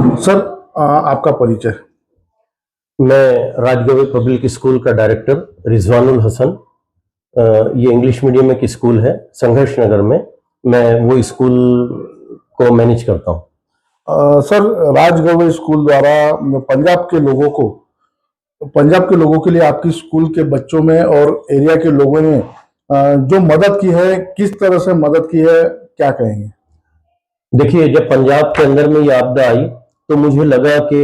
Sir, आपका परिचय। मैं राजगढ़ पब्लिक स्कूल का डायरेक्टर रिजवानुल हसन। ये इंग्लिश मीडियम एक स्कूल है संघर्ष नगर में। मैं वो स्कूल को मैनेज करता हूँ। सर, राज गवर्नमेंट स्कूल द्वारा पंजाब के लोगों के लिए आपकी स्कूल के बच्चों में और एरिया के लोगों ने जो मदद की है, किस तरह से मदद की है, क्या कहेंगे? देखिए, जब पंजाब के अंदर में ये आपदा आई तो मुझे लगा कि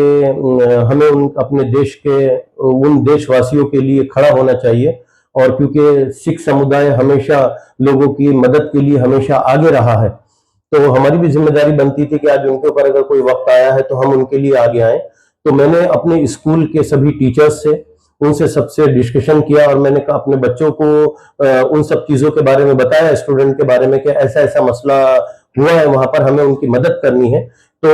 हमें अपने देश के उन देशवासियों के लिए खड़ा होना चाहिए। और क्योंकि सिख समुदाय हमेशा लोगों की मदद के लिए हमेशा आगे रहा है, तो हमारी भी जिम्मेदारी बनती थी कि आज उनके ऊपर अगर कोई वक्त आया है तो हम उनके लिए आगे आए। तो मैंने अपने स्कूल के सभी टीचर्स से उनसे सबसे डिस्कशन किया और मैंने कहा अपने बच्चों को उन सब चीजों के बारे में बताया, स्टूडेंट के बारे में कि ऐसा ऐसा मसला हुआ है, वहां पर हमें उनकी मदद करनी है। तो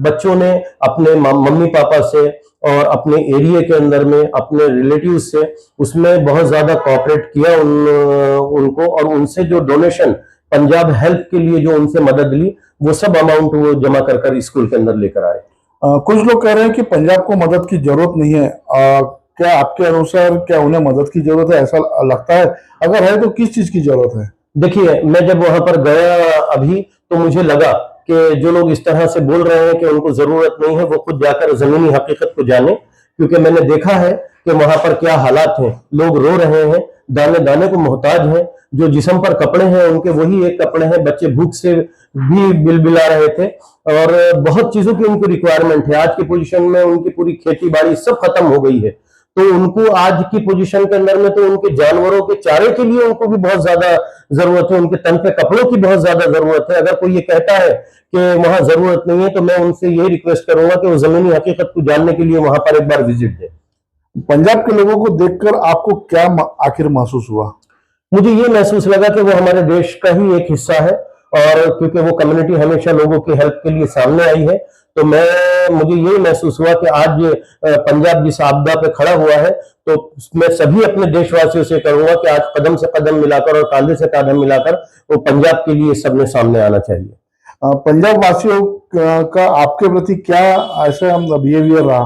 बच्चों ने अपने मम्मी पापा से और अपने एरिया के अंदर में अपने रिलेटिव से उसमें बहुत ज्यादा कोऑपरेट किया उनको, और उनसे जो डोनेशन पंजाब हेल्प के लिए जो उनसे मदद ली वो सब अमाउंट वो जमा कर स्कूल के अंदर लेकर आए। कुछ लोग कह रहे हैं कि पंजाब को मदद की जरूरत नहीं है। क्या आपके अनुसार क्या उन्हें मदद की जरूरत है, ऐसा लगता है? अगर है तो किस चीज की जरूरत है? देखिए, मैं जब वहां पर गया अभी तो मुझे लगा कि जो लोग इस तरह से बोल रहे हैं कि उनको जरूरत नहीं है, वो खुद जाकर जमीनी हकीकत को जाने। क्योंकि मैंने देखा है कि वहां पर क्या हालात हैं, लोग रो रहे हैं, दाने दाने को मोहताज हैं। जो जिस्म पर कपड़े हैं उनके वही एक कपड़े हैं, बच्चे भूख से भी बिलबिला रहे थे और बहुत चीजों की उनको रिक्वायरमेंट है। आज की पोजीशन में उनकी पूरी खेती बाड़ी सब खत्म हो गई है, तो उनको आज की पोजीशन के अंदर में तो उनके जानवरों के चारे के लिए उनको भी बहुत ज्यादा जरूरत है, उनके तन पे कपड़ों की बहुत ज्यादा जरूरत है। अगर कोई ये कहता है कि वहां जरूरत नहीं है तो मैं उनसे यही रिक्वेस्ट करूंगा कि वो जमीनी हकीकत को जानने के लिए वहां पर एक बार विजिट दे। पंजाब के लोगों को देखकर आपको क्या आखिर महसूस हुआ? मुझे ये महसूस लगा कि वो हमारे देश का ही एक हिस्सा है, और क्योंकि वो कम्युनिटी हमेशा लोगों की हेल्प के लिए सामने आई है, तो मुझे यही महसूस हुआ कि आज पंजाब जिस आपदा पे खड़ा हुआ है, तो मैं सभी अपने देशवासियों से करूंगा कि आज कदम से कदम मिलाकर और कांधे से कांधा मिलाकर वो पंजाब के लिए सबने सामने आना चाहिए। पंजाब वासियों का आपके प्रति क्या ऐसा बिहेवियर रहा?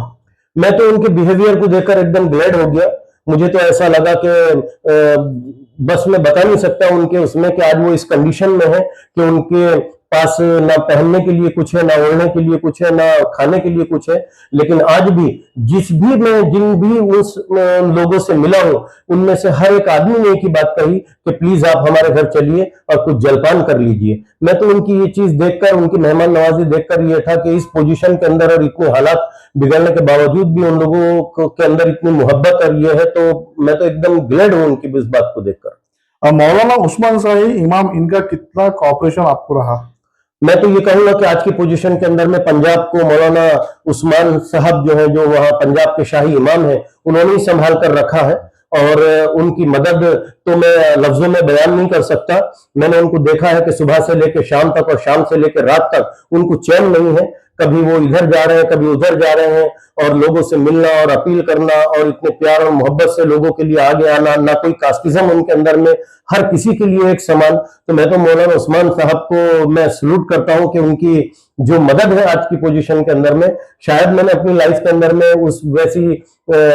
मैं तो उनके बिहेवियर को देखकर एकदम ग्लैड हो गया। मुझे तो ऐसा लगा कि बस मैं बता नहीं सकता उनके उसमें कि आज वो इस कंडीशन में है कि उनके पास ना पहनने के लिए कुछ है, ना ओढ़ने के लिए कुछ है, ना खाने के लिए कुछ है। लेकिन आज भी जिन भी उस लोगों से मिला हूं, उनमें से हर एक आदमी ने एक ही बात कही कि प्लीज आप हमारे घर चलिए और कुछ जलपान कर लीजिए। मैं तो उनकी ये चीज देखकर, उनकी मेहमान नवाजी देखकर ये था कि इस पोजीशन के अंदर और इतने हालात बिगड़ने के बावजूद भी उन लोगों के अंदर इतनी मोहब्बत और ये है, तो मैं तो एकदम ग्लैड हूं उनकी इस बात को देखकर। मौलाना उस्मान शाही इमाम, इनका कितना कॉपरेशन आपको रहा? मैं तो ये कहूंगा कि आज की पोजीशन के अंदर में पंजाब को मौलाना उस्मान साहब जो है, जो वहां पंजाब के शाही इमाम है, उन्होंने ही संभाल कर रखा है। और उनकी मदद तो मैं लफ्जों में बयान नहीं कर सकता। मैंने उनको देखा है कि सुबह से लेकर शाम तक और शाम से लेकर रात तक उनको चैन नहीं है। कभी वो इधर जा रहे हैं, कभी उधर जा रहे हैं, और लोगों से मिलना और अपील करना और इतने प्यार और मोहब्बत से लोगों के लिए आगे आना, ना कोई कास्टिज्म उनके अंदर में, हर किसी के लिए एक समान। तो मैं तो मौलाना उस्मान साहब को मैं सल्यूट करता हूं कि उनकी जो मदद है आज की पोजीशन के अंदर में, शायद मैंने अपनी लाइफ के अंदर में उस वैसी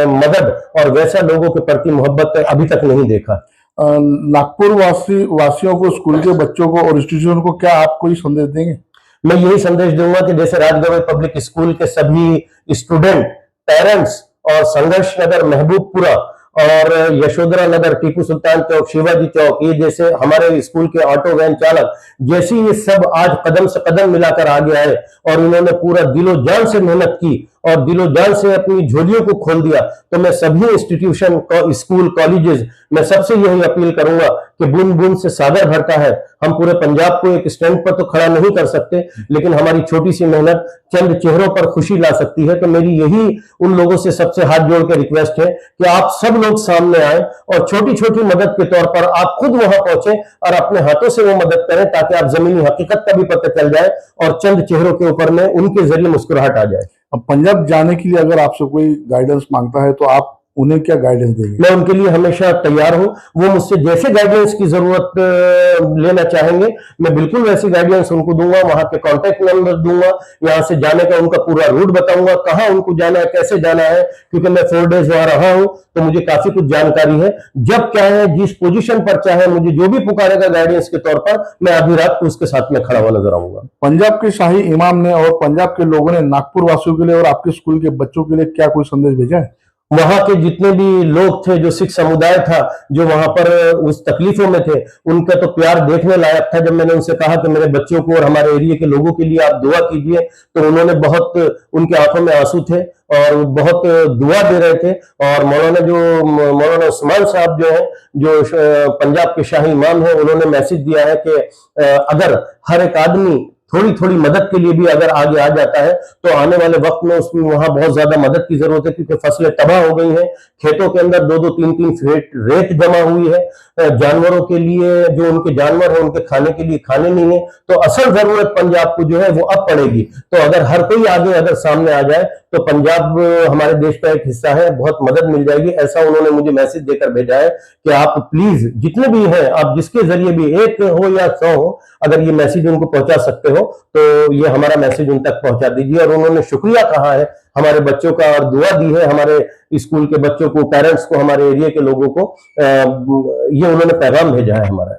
मदद और वैसा लोगों के प्रति मोहब्बत अभी तक नहीं देखा। नागपुर वासियों को, स्कूल के बच्चों को और इंस्टीट्यूशन को क्या आप कोई संदेश देंगे? मैं यही संदेश दूंगा कि जैसे राजगढ़ पब्लिक स्कूल के सभी स्टूडेंट, पेरेंट्स और संघर्ष नगर, महबूबपुरा और यशोधरा नगर, टीपू सुल्तान चौक, शिवाजी चौक, ये जैसे हमारे स्कूल के ऑटो वैन चालक, जैसे ये सब आज कदम से कदम मिलाकर आगे आए और इन्होंने पूरा दिलो जान से मेहनत की और दिलो जान से अपनी झोलियों को खोल दिया, तो मैं सभी इंस्टीट्यूशन, स्कूल, कॉलेजेस, मैं सबसे यही अपील करूंगा कि बूंद बूंद से सागर भरता है। हम पूरे पंजाब को एक स्टैंड पर तो खड़ा नहीं कर सकते, लेकिन हमारी छोटी सी मेहनत चंद चेहरों पर खुशी ला सकती है। तो मेरी यही उन लोगों से सबसे हाथ जोड़ के रिक्वेस्ट है कि आप सब लोग सामने आए और छोटी छोटी मदद के तौर पर आप खुद वहां पहुंचे और अपने हाथों से वो मदद करें, ताकि आप जमीनी हकीकत का भी पता चल जाए और चंद चेहरों के ऊपर में उनके जरिए मुस्कुराहट आ जाए। अब पंजाब जाने के लिए अगर आपसे कोई गाइडेंस मांगता है तो आप उन्हें क्या गाइडेंस देंगे? मैं उनके लिए हमेशा तैयार हूं। वो मुझसे जैसे गाइडेंस की जरूरत लेना चाहेंगे, मैं बिल्कुल वैसी गाइडेंस उनको दूंगा। वहां के कॉन्टेक्ट नंबर दूंगा, यहाँ से जाने का उनका पूरा रूट बताऊंगा, कहाँ उनको जाना है, कैसे जाना है, क्योंकि मैं 4 डेज वहां रहा हूं तो मुझे काफी कुछ जानकारी है। जब क्या है, जिस पोजीशन पर चाहे मुझे जो भी पुकारेगा गाइडेंस के तौर पर, मैं आधी रात को उसके साथ में खड़ा हुआ नजर आऊंगा। पंजाब के शाही इमाम ने और पंजाब के लोगों ने नागपुर वासियों के लिए और आपके स्कूल के बच्चों के लिए क्या कोई संदेश भेजा है? वहां के जितने भी लोग थे, जो सिख समुदाय था, जो वहां पर उस तकलीफों में थे, उनका तो प्यार देखने लायक था। जब मैंने उनसे कहा कि मेरे बच्चों को और हमारे एरिया के लोगों के लिए आप दुआ कीजिए, तो उन्होंने बहुत, उनके आंखों में आंसू थे और बहुत दुआ दे रहे थे। और मौलाना उस्मान साहब जो है, जो पंजाब के शाही इमाम है, उन्होंने मैसेज दिया है कि अगर हर एक आदमी थोड़ी थोड़ी मदद के लिए भी अगर आगे आ जाता है तो आने वाले वक्त में उसमें वहां बहुत ज्यादा मदद की जरूरत है, क्योंकि फसलें तबाह हो गई हैं, खेतों के अंदर 2-2 3-3 फीट रेत जमा हुई है, जानवरों के लिए, जो उनके जानवर है उनके खाने के लिए खाने नहीं है। तो असल जरूरत पंजाब को जो है वो अब पड़ेगी। तो अगर हर कोई आगे अगर सामने आ जाए तो पंजाब हमारे देश का एक हिस्सा है, बहुत मदद मिल जाएगी। ऐसा उन्होंने मुझे मैसेज देकर भेजा है कि आप प्लीज जितने भी हैं, आप जिसके जरिए भी, 1 हो या 100 हो, अगर ये मैसेज उनको पहुंचा सकते हो तो ये हमारा मैसेज उन तक पहुंचा दीजिए। और उन्होंने शुक्रिया कहा है हमारे बच्चों का और दुआ दी है हमारे स्कूल के बच्चों को, पेरेंट्स को, हमारे एरिया के लोगों को। ये उन्होंने पैगाम भेजा है हमारा।